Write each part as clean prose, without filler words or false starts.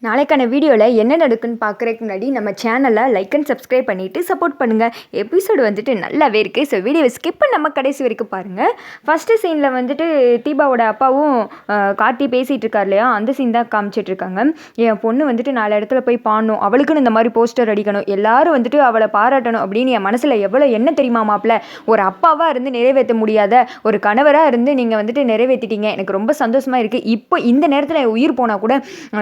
நாளைக்கான வீடியோவில் என்ன நடக்குன்னு பார்க்குறதுக்கு முன்னாடி நம்ம சேனலை லைக் அண்ட் சப்ஸ்கிரைப் பண்ணிவிட்டு சப்போர்ட் பண்ணுங்கள். எபிசோடு வந்துட்டு நல்லாவே இருக்குது. ஸோ வீடியோவை ஸ்கிப் பண்ணாமல் கடைசி வரைக்கும் பாருங்கள். ஃபஸ்ட்டு சீனில் வந்துட்டு தீபாவோட அப்பாவும் கார்த்தி பேசிகிட்டு இருக்கார் இல்லையா, அந்த சீன் தான் காமிச்சிட்ருக்காங்க. என் பொண்ணு வந்துட்டு 4 இடத்துல போய் பாடணும், அவளுக்குன்னு இந்த மாதிரி போஸ்டர் அடிக்கணும், எல்லாரும் வந்துட்டு அவளை பாராட்டணும் அப்படின்னு என் மனசில் எவ்வளோ என்ன தெரியுமா மாப்பிள்ள. ஒரு அப்பாவாக இருந்து நிறைவேற்ற முடியாத ஒரு கணவராக இருந்து நீங்கள் வந்துட்டு நிறைவேற்றிட்டீங்க. எனக்கு ரொம்ப சந்தோஷமாக இருக்குது. இப்போ இந்த நேரத்தில் உயிர் போனால் கூட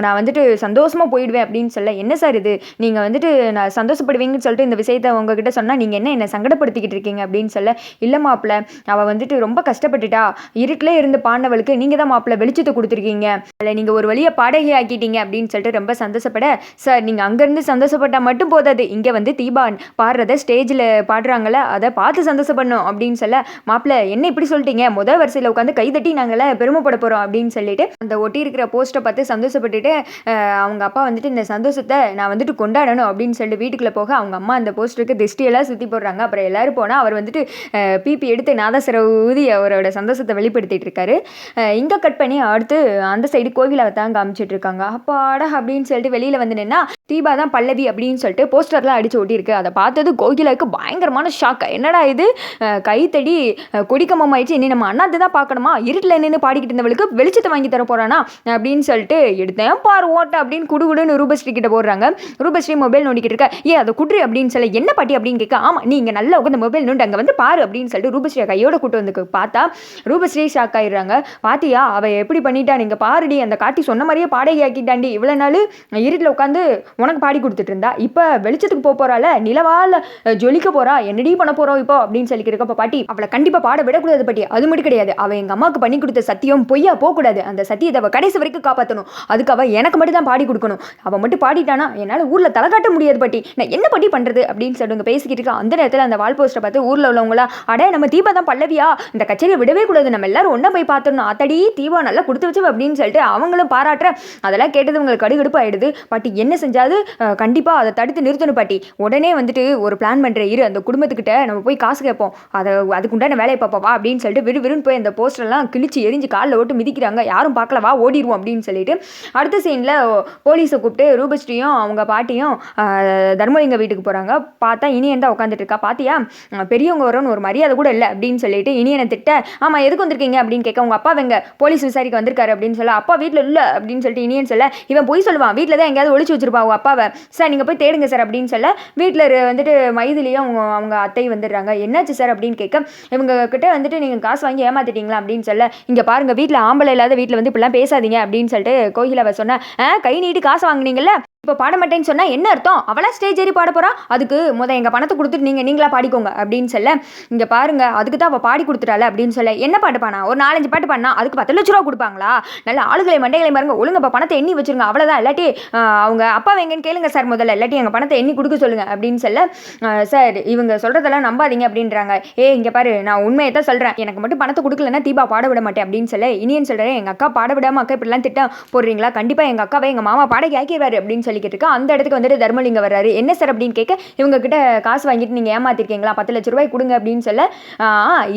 நான் வந்துட்டு சந்தோஷமாக போயிடுவேன் அப்படின்னு சொல்ல, என்ன சார் இது, நீங்கள் வந்துட்டு நான் சந்தோஷப்படுவீங்கன்னு சொல்லிட்டு இந்த விஷயத்தை உங்ககிட்ட சொன்னால் நீங்கள் என்னை சங்கடப்படுத்திக்கிட்டு இருக்கீங்க அப்படின்னு சொல்ல, இல்லை மாப்பிள்ள, அவள் வந்துட்டு ரொம்ப கஷ்டப்பட்டுட்டா, இருட்டில் இருந்து பாடினவளுக்கு நீங்கள் தான் மாப்பிள்ள வெளிச்சத்தை கொடுத்துருக்கீங்க, இல்லை நீங்கள் ஒரு வழியை பாடகி ஆக்கிட்டீங்க அப்படின்னு சொல்லிட்டு ரொம்ப சந்தோஷப்பட, சார் நீங்கள் அங்கேருந்து சந்தோஷப்பட்டால் மட்டும் போதாது, இங்கே வந்து தீபா பாடுறத ஸ்டேஜில் பாடுறாங்கள அதை பார்த்து சந்தோஷப்படணும் அப்படின்னு சொல்ல, மாப்பிள்ள என்ன இப்படி சொல்லிட்டீங்க, முதல் வரிசையில் உட்காந்து கைதட்டி நாங்கள பெருமைப்பட போகிறோம் அப்படின்னு சொல்லிட்டு அந்த ஒட்டி இருக்கிற போஸ்ட்டை பார்த்து சந்தோஷப்பட்டுட்டு அவங்க அப்பா வந்துட்டு இந்த சந்தோஷத்தை நான் வந்துட்டு கொண்டாடணும் அப்படின்னு சொல்லிட்டு வீட்டுக்குள்ளே போக அவங்க அம்மா அந்த போஸ்டருக்கு திஷ்டியெல்லாம் சுற்றி போடுறாங்க. அப்புறம் எல்லோரும் போனால் அவர் வந்துட்டு பிபி எடுத்து நாதஸ்வர ஊதி அவரோட சந்தோஷத்தை வெளிப்படுத்திட்டு இருக்காரு. இங்கே கட் பண்ணி அடுத்து அந்த சைடு கோவிலை தான் காமிச்சிட்டு இருக்காங்க. அப்பாடா அப்படின்னு சொல்லிட்டு வெளியில் வந்து நின்னா தீபா தான் பல்லவி அப்படின்னு சொல்லிட்டு போஸ்டர்லாம் அடித்து ஓட்டியிருக்கு. அதை பார்த்தது கோகிலாவுக்கு பயங்கரமான ஷாக். என்னடா இது, கைத்தடி கொடிக்கம்பம் ஆயிடுச்சு, இனி நம்ம அண்ணாத்து தான் பார்க்கணுமா, இருட்டில் நின்று பாடிக்கிட்டு இருந்தவளுக்கு வெளிச்சத்தை வாங்கி தர போகிறானா அப்படின்னு சொல்லிட்டு எடுத்தேன் பாரு ஓட்ட அப்படின்னு குடுகுடுன்னு ரூபஸ்ரீ கிட்ட போடுறாங்க. ரூபஸ்ரீ மொபைல் நோண்டிக்கிட்டு இருக்கா. அதை குட்ரி அப்படின்னு சொல்ல, என்ன பாட்டி அப்படின்னு கேட்க, ஆமாம் நீங்கள் நல்லா உட்காந்து மொபைல் நோண்டு அங்கே வந்து பாரு அப்படின்னு சொல்லிட்டு ரூபஸ்ரீ கையோட கூட்டு வந்து பார்த்தா ரூபஸ்ரீ ஷாக் ஆயிடுறாங்க. பாத்தியா அவள் எப்படி பண்ணிட்டா, நீங்கள் பாருடி, அந்த காட்டி சொன்ன மாதிரியே பாடகி ஆக்கிட்டாண்டி, இவ்வளோ நாள் இருட்டில் உட்காந்து உனக்கு பாடி கொடுத்துட்டு இருந்தா, இப்போ வெளிச்சத்துக்கு போகிறாள், நிலவால் ஜொலிக்க போகிறா, என்னடி பண்ண போகிறோம் இப்போ அப்படின்னு சொல்லிக்கிட்டு இருக்கப்போ, பாட்டி அவளை கண்டிப்பாக பாட விடக்கூடாது பாட்டி, அது மட்டும் கிடையாது, அவள் எங்கள் அம்மாவுக்கு பண்ணி கொடுத்த சத்தியம் பொய்யா போகக்கூடாது, அந்த சத்தியத்தை அவள் கடைசி வரைக்கும் காப்பாற்றணும், அதுக்கு அவள் எனக்கு மட்டும் தான் பாடி கொடுக்கணும், அவள் மட்டும் பாடிட்டானா என்னால் ஊரில் தலை காட்ட முடியாது பாட்டி, நான் என்ன பாட்டி பண்ணுறது அப்படின்னு சொல்லுங்க பேசிக்கிட்டு இருக்கா. அந்த நேரத்தில் அந்த வால் போஸ்டரை பார்த்து ஊரில் உள்ளவங்களா, அடே நம்ம தீபா தான் பல்லவியா, இந்த கச்சேரியை விடவே கூடாது, நம்ம எல்லாரும் ஒன்றா போய் பார்த்துடணும், அத்தடி தீபா நல்லா கொடுத்து வச்சு அப்படின்னு சொல்லிட்டு அவங்களும் பாராட்டுற. அதெல்லாம் கேட்டது உங்களுக்கு கடுகடுப்பு ஆயிடுது. பாட்டி என்ன செஞ்சாது, கண்டிப்பாக அதை தடுத்து நிறுத்தணும் பாட்டி, உடனே வந்துட்டு ஒரு பிளான் பண்ணுற இரு, அந்த குடும்பத்துக்கிட்ட நம்ம போய் காசு கேட்போம், அதுக்குண்டான வேலையை பார்ப்பவா அப்படின்னு சொல்லிட்டு விறுவிறுன்னு போய் அந்த போஸ்டர்லாம் கிழிச்சு எரிஞ்சு காலில் ஓட்டு மிதிக்கிறாங்க. யாரும் பார்க்கலவா ஓடிடுவோம் அப்படின்னு சொல்லிட்டு அடுத்த சீனில் போலீஸை கூப்பிட்டு ரூபஸ்ரீயும் அவங்க பாட்டியும் தர்மலிங்க வீட்டுக்கு போகிறாங்க. பார்த்தா இனியன் தான் உட்காந்துட்டு இருக்கா. பாத்தியா பெரியவங்க வரணும்னு ஒரு மரியாதை கூட இல்லை அப்படின்னு சொல்லிட்டு இனியனை திட்ட, ஆமாம் எதுக்கு வந்திருக்கீங்க அப்படின்னு கேட்க, உங்கள் அப்பா வெங்க போலீஸ் விசாரிக்க வந்திருக்காரு அப்படின்னு சொல்ல, அப்பா வீட்டில் இல்லை அப்படின்னு சொல்லிட்டு இனியன் சொல்ல, இவன் போய் சொல்லுவான், வீட்டில் தான் எங்கேயாவது ஒழிச்சு வச்சிருப்பா அவங்க அப்பாவை, சார் நீங்கள் போய் தேடுங்க சார் அப்படின்னு சொல்ல, வீட்டில் வந்துட்டு மைதிலியும் அவங்க அத்தை வந்துடுறாங்க. என்னாச்சு சார் அப்படின்னு கேட்க, இவங்க கிட்ட வந்துட்டு நீங்கள் காசு வாங்கி ஏமாத்திட்டீங்களா அப்படின்னு சொல்ல, இங்கே பாருங்கள் வீட்டில் ஆம்பளை இல்லாத வீட்டில் வந்து இப்படிலாம் பேசாதீங்க அப்படின்னு சொல்லிட்டு கோகிலாவை சொன்ன, கை நீட்டி காசு வாங்கினீங்கல்ல, இப்போ பாட மாட்டேன்னு சொன்னால் என்ன அர்த்தம், அவளா ஸ்டேஜ் ஏறி பாட போகிறா, அதுக்கு எங்கள் பணத்தை கொடுத்துட்டு நீங்களா பாடிக்கோங்க அப்படின்னு சொல்ல, இங்கே பாருங்க அதுக்கு தான் அவள் பாடி கொடுத்துட்டால அப்படின்னு சொல்ல, என்ன பாட்டு பானா, ஒரு 4-5 பாட்டு பாடினா அதுக்கு 10 லட்ச ரூபா கொடுப்பாங்களா, நல்ல ஆளுகளை மண்டைகளை பாருங்க, ஒழுங்கப்பா பணத்தை எண்ணி வச்சுருங்க, அவ்வளோதான், இல்லாட்டி அவங்க அப்பா எங்கன்னு கேளுங்க சார் முதல்ல, இல்லாட்டி எங்கள் பணத்தை எண்ணி கொடுக்க சொல்லுங்கள் அப்படின்னு சொல்ல, சார் இவங்க சொல்கிறதெல்லாம் நம்பாதீங்க அப்படின்றாங்க. இங்கே பாரு நான் உண்மையை தான் சொல்கிறேன், எனக்கு மட்டும் பணத்தை கொடுக்கலன்னா தீபா பாட விட மாட்டேன் அப்படின்னு சொல்ல, இனியன் சொல்கிறேன், எங்கள் அக்கா பாட விடாமல் அக்கா இப்படிலாம் திட்டம் போடுறீங்களா, கண்டிப்பாக எங்கள் அக்காவை எங்கள் மாமா பாடகி ஆக்கிடுவார் அப்படின்னு சொல்லிக்கிட்டு இருக்கா. அந்த இடத்துக்கு வந்துட்டு தர்மலிங்க வர்றாரு. என்ன சார் அப்படின்னு கேட்க, இவங்க கிட்ட காசு வாங்கிட்டு நீங்கள் ஏமாத்திருக்கீங்களா, 10 லட்ச ரூபாய் கொடுங்க அப்படின்னு சொல்ல,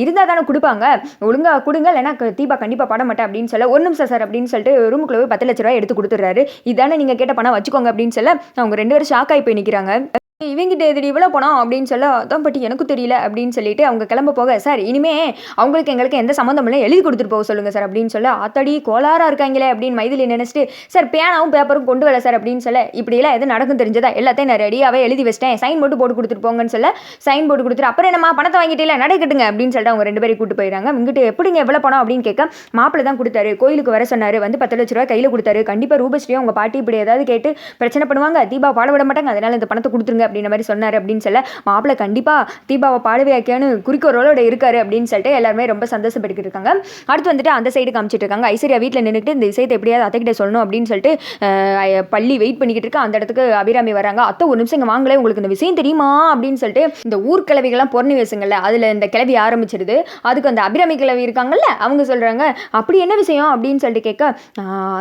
இருந்தால் தானே கொடுப்பாங்க, ஒழுங்கா கொடுங்க இல்லைன்னா தீபா கண்டிப்பாக பாட மாட்டேன் அப்படின்னு சொல்ல, ஒரு நிமிஷம் சார் அப்படின்னு சொல்லிட்டு ரூமுக்குள்ள போய் 10 லட்ச ரூபாய் எடுத்து கொடுத்துட்றாரு. இதானே நீங்கள் கேட்ட பணம் வச்சுக்கோங்க அப்படின்னு சொல்ல, அவங்க 2 பேரும் ஷாக் ஆகி போய் நிற்கிறாங்க. இவங்கிட்ட எதிரி இவ்வளோ பணம் அப்படின்னு சொல்ல, அதான் பட்டி எனக்கும் தெரியல அப்படின்னு சொல்லிட்டு அவங்க கிளம்ப போக, சார் இனிமே அவங்களுக்கு எங்களுக்கு எந்த சம்மந்தம் இல்லை, எழுதி கொடுத்துட்டு போக சொல்லுங்கள் சார் அப்படின்னு சொல்ல, ஆத்தடி கோளாராக இருக்காங்களே அப்படின்னு மைதிலி நினைச்சிட்டு, சார் பேனாவும் பேப்பரும் கொண்டு வரல சார் அப்படின்னு சொல்ல, இப்படியெல்லாம் எது நடக்கும் தெரிஞ்சதா, எல்லாத்தையும் நான் ரெடியாகவே எழுதி வச்சிட்டேன், சைன் போட்டு கொடுத்துட்டு போங்கன்னு சொல்ல, சைன் போட்டு கொடுத்துட்டு அப்புறம் என்னம்மா பணத்தை வாங்கிட்டே இல்லை நடை கட்டுங்க அப்படின்னு சொல்லிட்டு அவங்க 2 பேரும் கூட்டு போயிடறாங்க. இங்கிட்டு எப்படிங்க எவ்வளோ பணம் அப்படின்னு கேட்க, மாப்பிள்ளை தான் கொடுத்தாரு, கோயிலுக்கு வர சொன்னார், வந்து 10 லட்ச ரூபாய் கையில் கொடுத்தாரு, கண்டிப்பாக ரூபஸ்ரீயும் உங்கள் பாட்டி இப்படி ஏதாவது கேட்டு பிரச்சனை பண்ணுவாங்க, தீபா பாட விட மாட்டாங்க, அதனால இந்த பணத்தை கொடுத்துருங்க அப்படின்ற மாதிரி சொன்னார் அப்படின்னு சொல்ல, மாப்பிள்ளை கண்டிப்பாக தீபாவை பாடவே ஆக்கியான்னு குறிக்கோளோட இருக்காரு அப்படின்னு சொல்லிட்டு எல்லாருமே ரொம்ப சந்தோஷப்பட்டுக்கிட்டு இருக்காங்க. அடுத்து வந்துட்டு அந்த சைடு காமிச்சிட்டு இருக்காங்க. ஐஸ்வர்யா வீட்டில் நின்றுட்டு இந்த விஷயத்தை எப்படியாவது அத்தைக்கிட்ட சொல்லணும் அப்படின்னு சொல்லிட்டு பள்ளி வெயிட் பண்ணிக்கிட்டு இருக்கா. அந்த இடத்துக்கு அபிராமி வராங்க. அத்தை ஒரு நிமிஷம் இங்கே வாங்கலே, உங்களுக்கு இந்த விஷயம் தெரியுமா அப்படின்னு சொல்லிட்டு இந்த ஊர் கிழவிகள்லாம் பொறணி பேசுங்கள்ல, அதில் இந்த கிளவி ஆரம்பிச்சிருது. அதுக்கு அந்த அபிராமி கிழவி இருக்காங்கல்ல, அவங்க சொல்கிறாங்க, அப்படி என்ன விஷயம் அப்படின்னு சொல்லிட்டு கேட்க,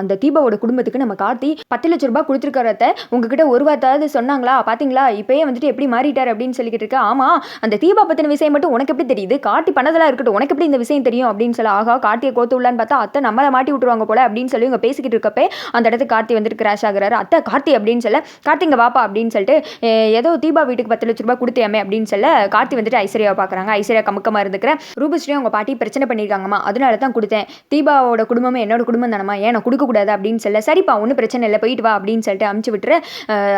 அந்த தீபாவோட குடும்பத்துக்கு நம்ம கார்த்தி 10 லட்ச ரூபாய் கொடுத்துருக்காரத்த, உங்ககிட்ட ஒரு வார்த்தாவது சொன்னாங்களா, பார்த்தீங்களா இப்போயே வந்துட்டு எப்படி மாறிட்டார் அப்படின்னு சொல்லிக்கிட்டு இருக்க. ஆமாம், அந்த தீபா பற்றின விஷயம் மட்டும் உனக்கு எப்படி தெரியுது? கார்த்தி பண்ணதெல்லாம் இருக்கட்டும், உனக்கு எப்படி இந்த விஷயம் தெரியும் அப்படின்னு சொல்ல, ஆகா கார்த்தியை கோத்து உள்ளான்னு பார்த்தா அத்தை நம்மளை மாட்டி விட்டுருவாங்க போல அப்படின்னு சொல்லி இவங்க பேசிக்கிட்டு இருக்கப்பே அந்த இடத்துக்கு கார்த்தி வந்துட்டு கிராஷ் ஆகுறாரு. அத்தை கார்த்தி அப்படின்னு சொல்ல, கார்த்திங்க வாப்பா அப்படின்னு சொல்லிட்டு ஏதோ தீபா வீட்டுக்கு 10 லட்ச ரூபாய் கொடுத்தியாமே அப்படின்னு சொல்ல கார்த்தி வந்துட்டு ஐஸ்வர்யாவை பார்க்குறாங்க. ஐஸ்வர்யா கமுக்கமாக இருந்துக்கிற, ரூபஸ்ரீயும் அவங்க பாட்டி பிரச்சனை பண்ணியிருக்காங்கம்மா, அதனால தான் கொடுத்தேன். தீபாவோட குடும்பமே என்னோட குடும்பம் தானம்மா, ஏன் நான் கொடுக்கக்கூடாது அப்படின்னு சொல்ல, சரிப்பா ஒன்றும் பிரச்சனை இல்லை போயிட்டு வா அப்படின்னு சொல்லிட்டு அமுச்சு விட்டுரு.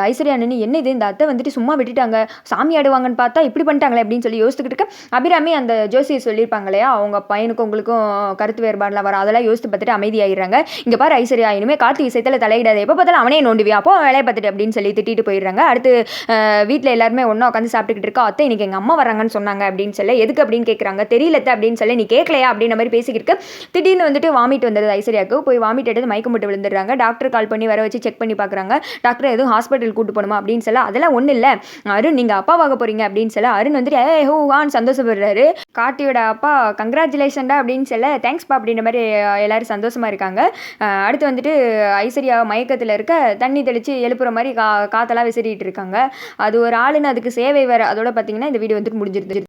ஐஸ்வர்யா நின்று என்ன இது, இந்த அத்தை வந்துட்டு சும்மா விட்டுட்டாங்க, சாமி ஆடுவாங்கன்னு பார்த்தா இப்படி பண்ணிட்டாங்களே அப்படின்னு சொல்லி யோசிச்சுக்கிட்டு இருக்க. அபிராமி அந்த ஜோசியை சொல்லியிருப்பாங்க இல்லையா, அவங்க பையனுக்கும் உங்களுக்கும் கருத்து வேறுபாடுலாம் வரும், அதெல்லாம் யோசித்து பார்த்துட்டு அமைதியாகிறாங்க. இங்கே பாரு ஐஸ்வர்யா, இனிமேல் கார்த்தி விஷயத்தில் தலையிடாது, எப்போ பார்த்தாலும் அவனே நோண்டுவியா, அப்போ வேலையை பார்த்துட்டு அப்படின்னு சொல்லி திட்டிட்டு போயிடுறாங்க. அடுத்து வீட்டில் எல்லாருமே ஒன்றா உட்காந்து சாப்பிட்டுக்கிட்டு இருக்கா. அத்தை இன்னைக்கு எங்கள் அம்மா வராங்கன்னு சொன்னாங்க அப்படின்னு சொல்லி, எதுக்கு அப்படின்னு கேட்குறாங்க. தெரியலத்த அப்படின்னு சொல்லி, நீ கேட்கலையா அப்படின்ற மாதிரி பேசிக்கிட்டு திடீர்னு வந்துட்டு வாமிட் வந்தது ஐஸ்வர்யாவுக்கு. போய் வாமிட் எடுத்து மயக்கம் போட்டு விழுந்துடுறாங்க. டாக்டர் கால் பண்ணி வர வச்சு செக் பண்ணி பார்க்குறாங்க. டாக்டர் எதுவும் ஹாஸ்பிட்டல் கூட்டு போகணுமா அப்படின்னு சொல்ல, அதெல்லாம் ஒன்றும் இல்லை அருண், நீங்கள் அப்பாவாக போகிறீங்க அப்படின்னு சொல்ல, அருண் வந்துட்டு ஹூவான்னு சந்தோஷப்படுறாரு. கார்த்தியோட அப்பா கங்க்ராச்சுலேஷன்டா அப்படின்னு சொல்ல, தேங்க்ஸ்பா அப்படின்ற மாதிரி எல்லாரும் சந்தோஷமாக இருக்காங்க. அடுத்து வந்துட்டு ஐஸ்வர்யா மயக்கத்தில் இருக்க, தண்ணி தெளித்து எழுப்புற மாதிரி காற்றெல்லாம் விசிறிட்டு இருக்காங்க. அது ஒரு ஆளுன்னு அதுக்கு சேவை வேறு. அதோட பார்த்தீங்கன்னா இந்த வீடியோ வந்துட்டு முடிஞ்சிருது.